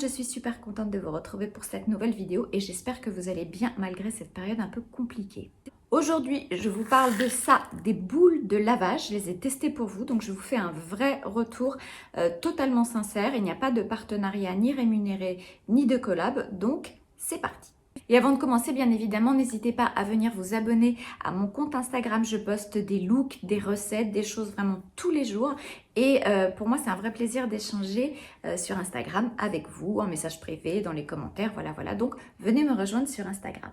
je suis super contente de vous retrouver pour cette nouvelle vidéo et j'espère que vous allez bien malgré cette période un peu compliquée. Aujourd'hui, je vous parle de ça, des boules de lavage. Je les ai testées pour vous, donc je vous fais un vrai retour totalement sincère. Il n'y a pas de partenariat ni rémunéré ni de collab, donc c'est parti. Et avant de commencer, bien évidemment, n'hésitez pas à venir vous abonner à mon compte Instagram. Je poste des looks, des recettes, des choses vraiment tous les jours. Et pour moi, c'est un vrai plaisir d'échanger sur Instagram avec vous, en message privé, dans les commentaires, voilà. Donc, venez me rejoindre sur Instagram.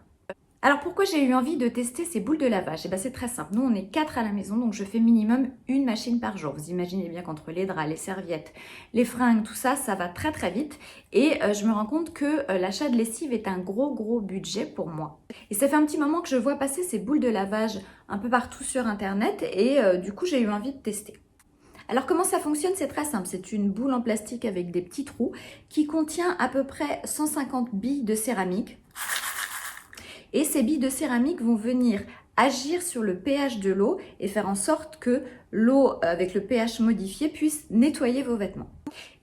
Alors pourquoi j'ai eu envie de tester ces boules de lavage? Eh bien c'est très simple, nous on est 4 à la maison donc je fais minimum une machine par jour. Vous imaginez bien qu'entre les draps, les serviettes, les fringues, tout ça, ça va très très vite. Et je me rends compte que l'achat de lessive est un gros budget pour moi. Et ça fait un petit moment que je vois passer ces boules de lavage un peu partout sur internet et du coup j'ai eu envie de tester. Alors comment ça fonctionne? C'est très simple, c'est une boule en plastique avec des petits trous qui contient à peu près 150 billes de céramique. Et ces billes de céramique vont venir agir sur le pH de l'eau et faire en sorte que l'eau avec le pH modifié puisse nettoyer vos vêtements.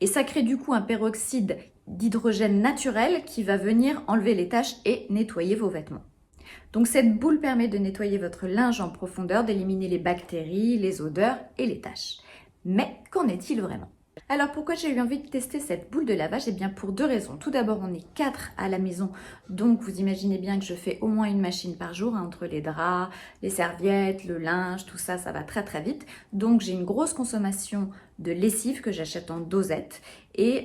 Et ça crée du coup un peroxyde d'hydrogène naturel qui va venir enlever les taches et nettoyer vos vêtements. Donc cette boule permet de nettoyer votre linge en profondeur, d'éliminer les bactéries, les odeurs et les taches. Mais qu'en est-il vraiment? Alors pourquoi j'ai eu envie de tester cette boule de lavage? Eh bien pour deux raisons. Tout d'abord, on est 4 à la maison, donc vous imaginez bien que je fais au moins une machine par jour, entre les draps, les serviettes, le linge, tout ça, ça va très très vite. Donc j'ai une grosse consommation de lessive que j'achète en dosette et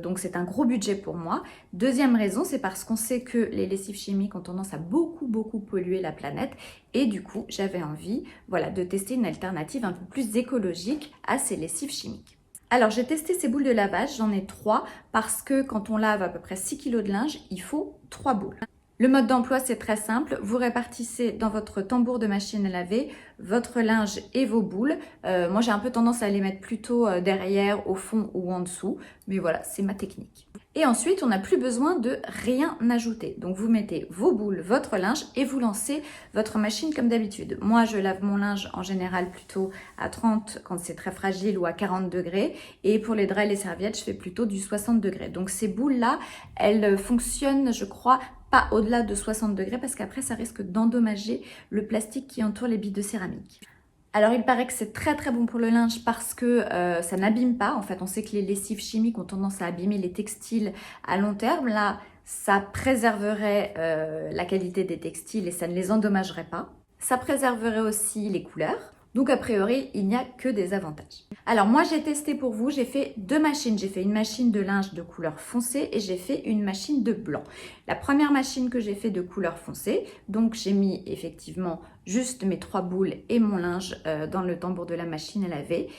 donc c'est un gros budget pour moi. Deuxième raison, c'est parce qu'on sait que les lessives chimiques ont tendance à beaucoup polluer la planète et du coup j'avais envie de tester une alternative un peu plus écologique à ces lessives chimiques. Alors j'ai testé ces boules de lavage, j'en ai 3 parce que quand on lave à peu près 6 kg de linge, il faut 3 boules. Le mode d'emploi c'est très simple, vous répartissez dans votre tambour de machine à laver votre linge et vos boules. Moi j'ai un peu tendance à les mettre plutôt derrière, au fond ou en dessous, mais voilà c'est ma technique. Et ensuite on n'a plus besoin de rien ajouter, donc vous mettez vos boules, votre linge et vous lancez votre machine comme d'habitude. Moi je lave mon linge en général plutôt à 30 quand c'est très fragile ou à 40 degrés et pour les draps et les serviettes je fais plutôt du 60 degrés. Donc ces boules là elles fonctionnent je crois pas au-delà de 60 degrés parce qu'après ça risque d'endommager le plastique qui entoure les billes de céramique. Alors il paraît que c'est très bon pour le linge parce que ça n'abîme pas. En fait on sait que les lessives chimiques ont tendance à abîmer les textiles à long terme. Là ça préserverait la qualité des textiles et ça ne les endommagerait pas. Ça préserverait aussi les couleurs. Donc a priori, il n'y a que des avantages. Alors moi j'ai testé pour vous, j'ai fait 2 machines. J'ai fait une machine de linge de couleur foncée et j'ai fait une machine de blanc. La première machine que j'ai fait de couleur foncée, donc j'ai mis effectivement juste mes 3 boules et mon linge dans le tambour de la machine à laver.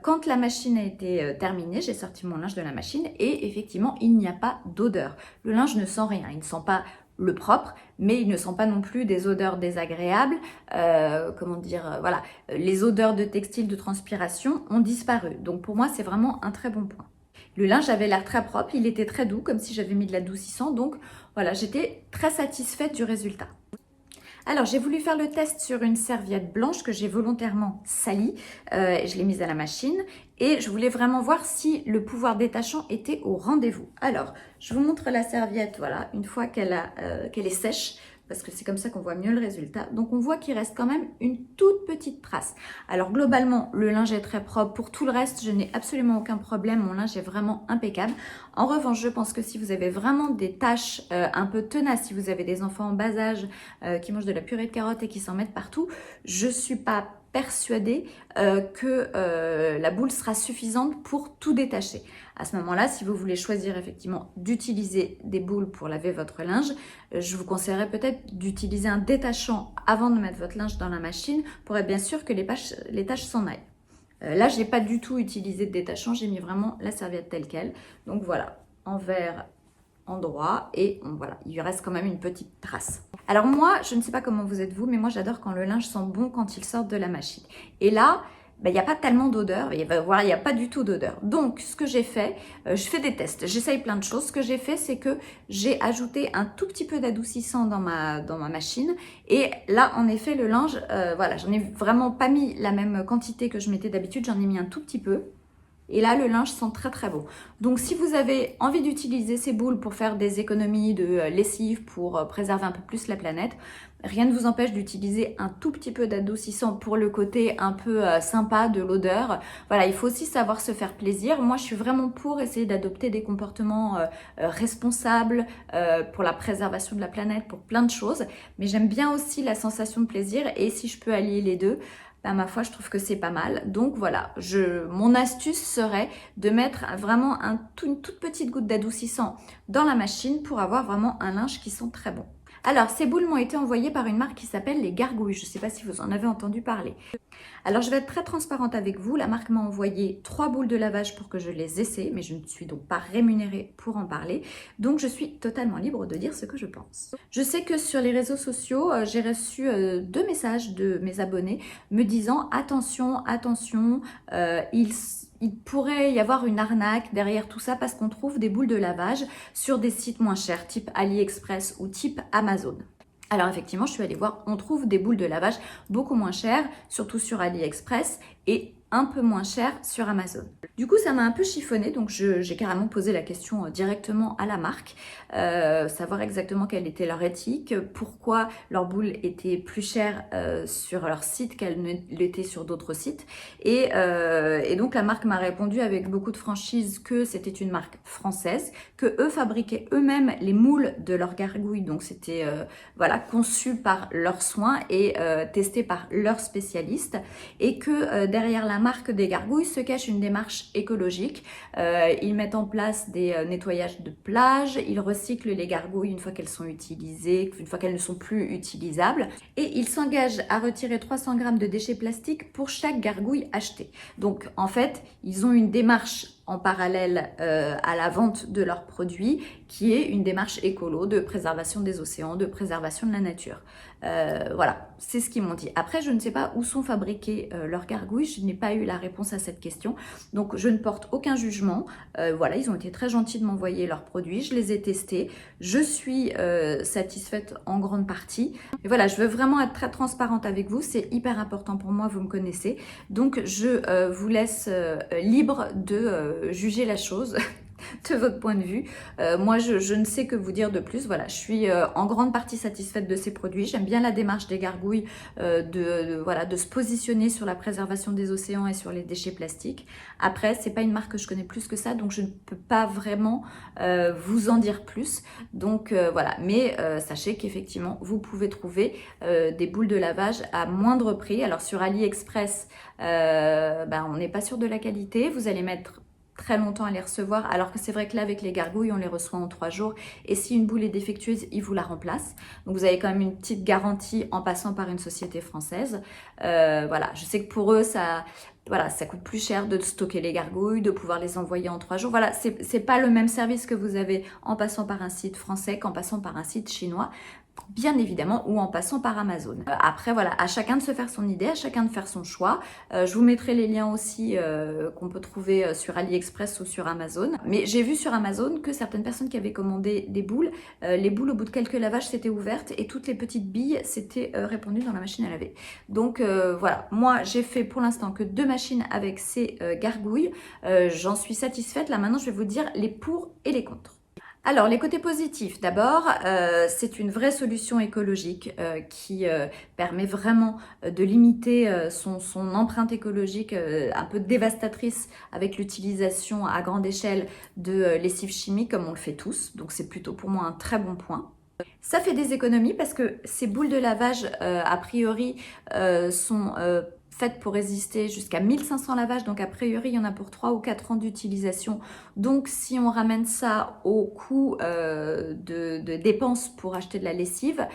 Quand la machine a été terminée, j'ai sorti mon linge de la machine et effectivement il n'y a pas d'odeur. Le linge ne sent rien, il ne sent pas le propre, mais il ne sent pas non plus des odeurs désagréables. Voilà, les odeurs de textile, de transpiration ont disparu. Donc pour moi, c'est vraiment un très bon point. Le linge avait l'air très propre, il était très doux, comme si j'avais mis de l'adoucissant. Donc voilà, j'étais très satisfaite du résultat. Alors, j'ai voulu faire le test sur une serviette blanche que j'ai volontairement salie. Je l'ai mise à la machine et je voulais vraiment voir si le pouvoir détachant était au rendez-vous. Alors, je vous montre la serviette, voilà, une fois qu'elle est sèche, parce que c'est comme ça qu'on voit mieux le résultat. Donc, on voit qu'il reste quand même une toute petite trace. Alors, globalement, le linge est très propre. Pour tout le reste, je n'ai absolument aucun problème. Mon linge est vraiment impeccable. En revanche, je pense que si vous avez vraiment des taches un peu tenaces, si vous avez des enfants en bas âge qui mangent de la purée de carottes et qui s'en mettent partout, je ne suis pas persuadée que la boule sera suffisante pour tout détacher. À ce moment-là, si vous voulez choisir effectivement d'utiliser des boules pour laver votre linge, je vous conseillerais peut-être d'utiliser un détachant avant de mettre votre linge dans la machine pour être bien sûr que les taches s'en aillent. Là, je n'ai pas du tout utilisé de détachant, j'ai mis vraiment la serviette telle quelle. Donc voilà, envers endroit et voilà, il lui reste quand même une petite trace. Alors moi, je ne sais pas comment vous êtes vous, mais moi j'adore quand le linge sent bon quand il sort de la machine. Et là, il n'y a pas tellement d'odeur, il n'y a pas du tout d'odeur. Donc ce que j'ai fait, je fais des tests, j'essaye plein de choses. Ce que j'ai fait, c'est que j'ai ajouté un tout petit peu d'adoucissant dans ma machine. Et là, en effet, le linge, voilà, j'en ai vraiment pas mis la même quantité que je mettais d'habitude, j'en ai mis un tout petit peu. Et là, le linge sent très très bon. Donc si vous avez envie d'utiliser ces boules pour faire des économies de lessive, pour préserver un peu plus la planète, rien ne vous empêche d'utiliser un tout petit peu d'adoucissant pour le côté un peu sympa de l'odeur. Voilà, il faut aussi savoir se faire plaisir. Moi, je suis vraiment pour essayer d'adopter des comportements responsables pour la préservation de la planète, pour plein de choses. Mais j'aime bien aussi la sensation de plaisir et si je peux allier les deux, ben, ma foi, je trouve que c'est pas mal. Donc voilà, mon astuce serait de mettre vraiment une toute petite goutte d'adoucissant dans la machine pour avoir vraiment un linge qui sent très bon. Alors, ces boules m'ont été envoyées par une marque qui s'appelle Les Gargouilles. Je ne sais pas si vous en avez entendu parler. Alors, je vais être très transparente avec vous. La marque m'a envoyé 3 boules de lavage pour que je les essaie, mais je ne suis donc pas rémunérée pour en parler. Donc, je suis totalement libre de dire ce que je pense. Je sais que sur les réseaux sociaux, j'ai reçu 2 messages de mes abonnés me disant « Attention, attention, il pourrait y avoir une arnaque derrière tout ça parce qu'on trouve des boules de lavage sur des sites moins chers, type AliExpress ou type Amazon. » Alors effectivement, je suis allée voir, on trouve des boules de lavage beaucoup moins chères, surtout sur AliExpress et un peu moins chères sur Amazon. Du coup, ça m'a un peu chiffonné, donc j'ai carrément posé la question directement à la marque, savoir exactement quelle était leur éthique, pourquoi leurs boules étaient plus chères sur leur site qu'elles ne l'étaient sur d'autres sites. Et donc la marque m'a répondu avec beaucoup de franchise que c'était une marque française, que eux fabriquaient eux-mêmes les moules de leurs gargouilles, donc c'était voilà, conçu par leurs soins et testé par leurs spécialistes, et que derrière la marque des gargouilles se cache une démarche écologique. Ils mettent en place des nettoyages de plage, ils recyclent les gargouilles une fois qu'elles sont utilisées, une fois qu'elles ne sont plus utilisables, et ils s'engagent à retirer 300 grammes de déchets plastiques pour chaque gargouille achetée. Donc en fait, ils ont une démarche en parallèle à la vente de leurs produits, qui est une démarche écolo de préservation des océans, de préservation de la nature. Voilà, c'est ce qu'ils m'ont dit. Après, je ne sais pas où sont fabriquées leurs gargouilles, je n'ai pas eu la réponse à cette question, donc je ne porte aucun jugement. Voilà, ils ont été très gentils de m'envoyer leurs produits, je les ai testés, je suis satisfaite en grande partie. Et voilà, je veux vraiment être très transparente avec vous, c'est hyper important pour moi, vous me connaissez, donc je vous laisse libre de juger la chose de votre point de vue. Moi, je ne sais que vous dire de plus. Voilà, je suis en grande partie satisfaite de ces produits. J'aime bien la démarche des gargouilles voilà, de se positionner sur la préservation des océans et sur les déchets plastiques. Après, c'est pas une marque que je connais plus que ça, donc je ne peux pas vraiment vous en dire plus. Donc voilà, mais sachez qu'effectivement, vous pouvez trouver des boules de lavage à moindre prix. Alors sur AliExpress, on n'est pas sûr de la qualité. Vous allez mettre très longtemps à les recevoir, alors que c'est vrai que là avec les gargouilles on les reçoit en 3 jours et si une boule est défectueuse ils vous la remplacent, donc vous avez quand même une petite garantie en passant par une société française. Voilà, je sais que pour eux ça coûte plus cher de stocker les gargouilles, de pouvoir les envoyer en 3 jours. Voilà, c'est pas le même service que vous avez en passant par un site français qu'en passant par un site chinois, bien évidemment, ou en passant par Amazon. Après, voilà, à chacun de se faire son idée, à chacun de faire son choix. Je vous mettrai les liens aussi qu'on peut trouver sur AliExpress ou sur Amazon. Mais j'ai vu sur Amazon que certaines personnes qui avaient commandé des boules, les boules au bout de quelques lavages s'étaient ouvertes et toutes les petites billes s'étaient répandues dans la machine à laver. Donc voilà, moi j'ai fait pour l'instant que 2 machines avec ces gargouilles. J'en suis satisfaite. Là maintenant, je vais vous dire les pour et les contre. Alors, les côtés positifs, d'abord, c'est une vraie solution écologique qui permet vraiment de limiter son empreinte écologique un peu dévastatrice avec l'utilisation à grande échelle de lessive chimique comme on le fait tous. Donc, c'est plutôt pour moi un très bon point. Ça fait des économies parce que ces boules de lavage, a priori, sont faites pour résister jusqu'à 1500 lavages, donc a priori il y en a pour 3 ou 4 ans d'utilisation. Donc si on ramène ça au coût de dépenses pour acheter de la lessive,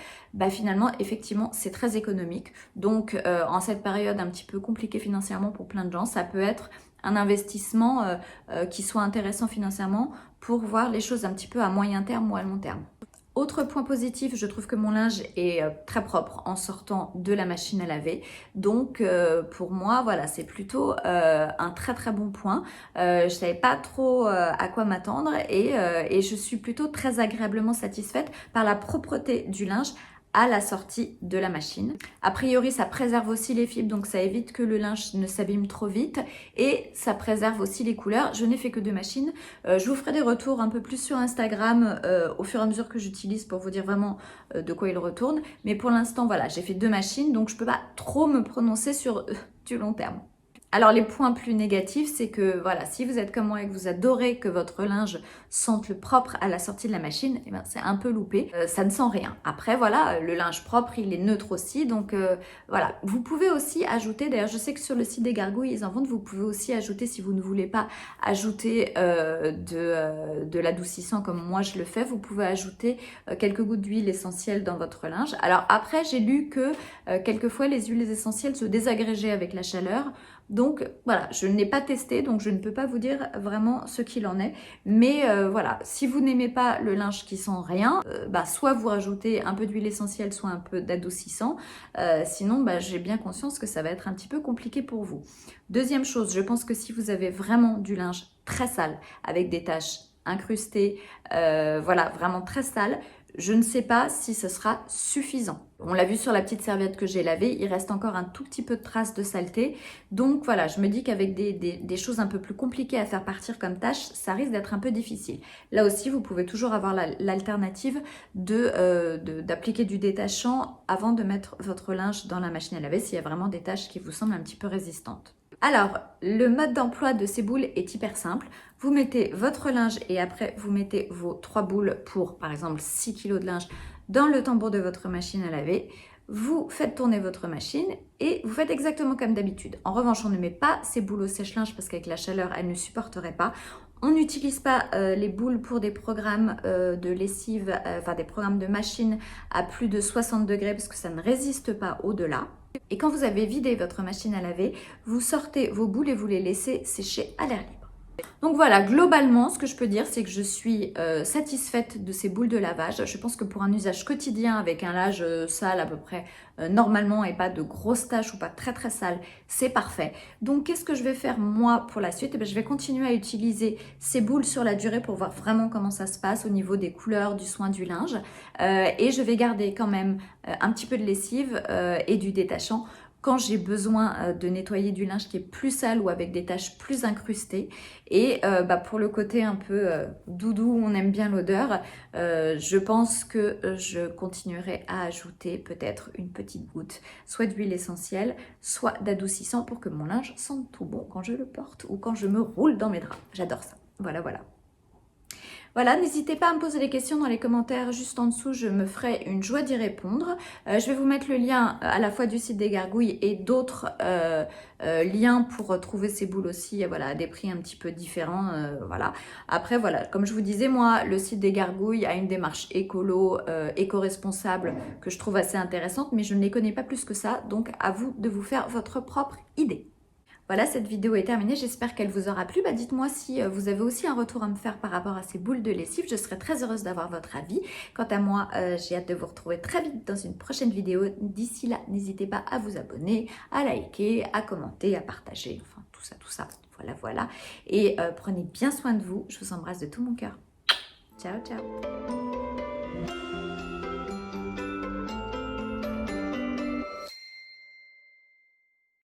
finalement effectivement c'est très économique. Donc en cette période un petit peu compliquée financièrement pour plein de gens, ça peut être un investissement qui soit intéressant financièrement pour voir les choses un petit peu à moyen terme ou à long terme. Autre point positif, je trouve que mon linge est très propre en sortant de la machine à laver. Donc pour moi, voilà, c'est plutôt un très très bon point. Je savais pas trop à quoi m'attendre et je suis plutôt très agréablement satisfaite par la propreté du linge à la sortie de la machine. A priori, ça préserve aussi les fibres, donc ça évite que le linge ne s'abîme trop vite et ça préserve aussi les couleurs. Je n'ai fait que 2 machines. Je vous ferai des retours un peu plus sur Instagram au fur et à mesure que j'utilise pour vous dire vraiment de quoi il retourne. Mais pour l'instant, voilà, j'ai fait 2 machines, donc je ne peux pas trop me prononcer sur du long terme. Alors les points plus négatifs, c'est que voilà, si vous êtes comme moi et que vous adorez que votre linge sente le propre à la sortie de la machine, eh ben, c'est un peu loupé, ça ne sent rien. Après voilà, le linge propre, il est neutre aussi, donc voilà. Vous pouvez aussi ajouter, d'ailleurs je sais que sur le site des Gargouilles, ils en vendent, vous pouvez aussi ajouter, si vous ne voulez pas ajouter de l'adoucissant comme moi je le fais, vous pouvez ajouter quelques gouttes d'huile essentielle dans votre linge. Alors après, j'ai lu que quelquefois les huiles essentielles se désagrégeaient avec la chaleur. Donc voilà, je n'ai pas testé, donc je ne peux pas vous dire vraiment ce qu'il en est. Mais voilà, si vous n'aimez pas le linge qui sent rien, soit vous rajoutez un peu d'huile essentielle, soit un peu d'adoucissant. Sinon, j'ai bien conscience que ça va être un petit peu compliqué pour vous. Deuxième chose, je pense que si vous avez vraiment du linge très sale, avec des taches incrustées, voilà, vraiment très sale, je ne sais pas si ce sera suffisant. On l'a vu sur la petite serviette que j'ai lavée, il reste encore un tout petit peu de traces de saleté. Donc voilà, je me dis qu'avec des choses un peu plus compliquées à faire partir comme tâche, ça risque d'être un peu difficile. Là aussi, vous pouvez toujours avoir l'alternative d'appliquer du détachant avant de mettre votre linge dans la machine à laver s'il y a vraiment des tâches qui vous semblent un petit peu résistantes. Alors, le mode d'emploi de ces boules est hyper simple. Vous mettez votre linge et après vous mettez vos 3 boules pour par exemple 6 kg de linge dans le tambour de votre machine à laver. Vous faites tourner votre machine et vous faites exactement comme d'habitude. En revanche, on ne met pas ces boules au sèche-linge parce qu'avec la chaleur, elles ne supporteraient pas. On n'utilise pas les boules pour des programmes de lessive, des programmes de machine à plus de 60 degrés parce que ça ne résiste pas au-delà. Et quand vous avez vidé votre machine à laver, vous sortez vos boules et vous les laissez sécher à l'air libre. Donc voilà, globalement, ce que je peux dire, c'est que je suis satisfaite de ces boules de lavage. Je pense que pour un usage quotidien avec un linge sale à peu près normalement et pas de grosses taches ou pas très très sale, c'est parfait. Donc qu'est-ce que je vais faire moi pour la suite? Je vais continuer à utiliser ces boules sur la durée pour voir vraiment comment ça se passe au niveau des couleurs, du soin du linge. Et je vais garder quand même un petit peu de lessive et du détachant quand j'ai besoin de nettoyer du linge qui est plus sale ou avec des taches plus incrustées. Et pour le côté un peu doudou, on aime bien l'odeur, je pense que je continuerai à ajouter peut-être une petite goutte, soit d'huile essentielle, soit d'adoucissant pour que mon linge sente tout bon quand je le porte ou quand je me roule dans mes draps. J'adore ça. Voilà, voilà. Voilà, n'hésitez pas à me poser des questions dans les commentaires juste en dessous, je me ferai une joie d'y répondre. Je vais vous mettre le lien à la fois du site des Gargouilles et d'autres liens pour trouver ces boules aussi, voilà, à des prix un petit peu différents. Voilà. Après, voilà, comme je vous disais, moi, le site des Gargouilles a une démarche écolo, éco-responsable que je trouve assez intéressante, mais je ne les connais pas plus que ça, donc à vous de vous faire votre propre idée. Voilà, cette vidéo est terminée, j'espère qu'elle vous aura plu. Dites-moi si vous avez aussi un retour à me faire par rapport à ces boules de lessive, je serais très heureuse d'avoir votre avis. Quant à moi, j'ai hâte de vous retrouver très vite dans une prochaine vidéo. D'ici là, n'hésitez pas à vous abonner, à liker, à commenter, à partager, enfin tout ça, voilà, voilà. Et prenez bien soin de vous, je vous embrasse de tout mon cœur. Ciao, ciao.